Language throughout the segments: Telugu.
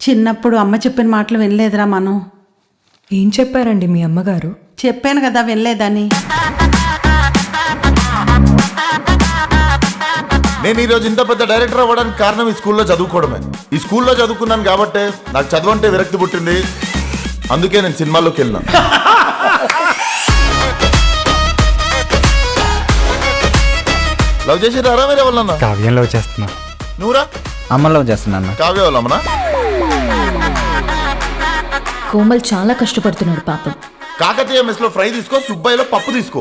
చిన్నప్పుడు అమ్మ చెప్పిన మాటలు వినలేదురా మనం. ఏం చెప్పారండి మీ అమ్మగారు? చెప్పాను కదా వినలేదని. నేను ఈరోజు ఇంత పెద్ద డైరెక్టర్ అవ్వడానికి కారణం ఈ స్కూల్లో చదువుకోవడమే. ఈ స్కూల్లో చదువుకున్నాను కాబట్టి నాకు చదువు అంటే విరక్తి పుట్టింది. అందుకే నేను సినిమాల్లోకి వెళ్ళినా. లవ్ చేసి రారా వేరే వాళ్ళన్నా? కావ్యం లవ్ చేస్తున్నా. నువ్వురా? అమ్మ లవ్ చేస్తున్నా. కావ్య వాళ్ళమ్మనా? కోమల్ చాలా కష్టపడుతున్నాడు పాపం. కాకతీయ మెస్ లో ఫ్రై తీసుకో, సుబ్బయ్యలో పప్పు తీసుకో.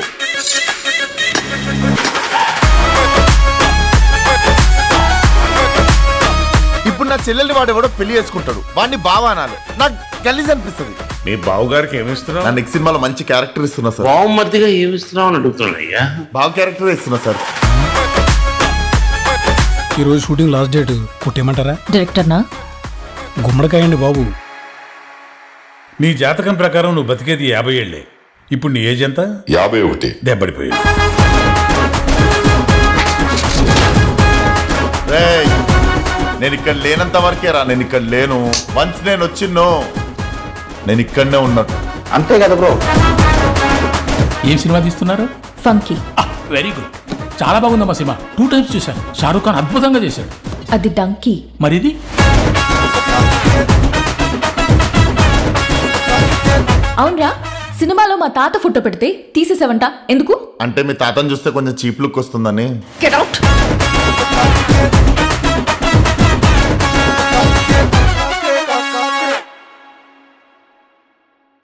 ఇప్పుడు నా చెల్లెల్ని వాడెవడో పెళ్లి చేసుకుంటాడు, వాడిని బావా అనాలి. నాకు గలీజ్ అనిపిస్తుంది. మీ బావగారికి ఏమిస్తున్నావు? నా నెక్స్ట్ సినిమాలో మంచి క్యారెక్టర్ ఇస్తున్నా సార్. బావమర్దిగా ఏమిస్తున్నావు అని అడుగుతున్నాయ్యా. బావ క్యారెక్టర్ ఇస్తున్నా సార్. ఈరోజు షూటింగ్ లాస్ట్ డేట్, కొట్టేయమంటారా? డైరెక్టర్నా? గుమ్మడికాయ అండి బాబు. నీ జాతకం ప్రకారం నువ్వు బతికేది 50 ఏళ్లే. ఇప్పుడు నీ ఏజ్ ఎంత? 51. దెబ్బడిపోయాడు. రేయ్, నేను ఇక్కడ లేనంత వరకే రా. నేను ఇక్కడ లేను. వన్స్ నేను వచ్చిన్నో నేను ఇక్కడనే ఉన్నట్టు. అంతే కదా బ్రో. ఏం సినిమా తీస్తున్నారు? ఫంకీ. వెరీ గుడ్, చాలా బాగుందమ్మా సినిమా. 2 times చూశాను. షారూఖ్ ఖాన్ అద్భుతంగా చేశాడు. అది డంకీ. మరిది అవునరా, సినిమాలో మా తాత ఫోటో పెడితే తీసేసావంట, ఎందుకు? అంటే మీ తాతను చూస్తే కొంచెం చీప్ లుక్ వస్తుందని. Get out.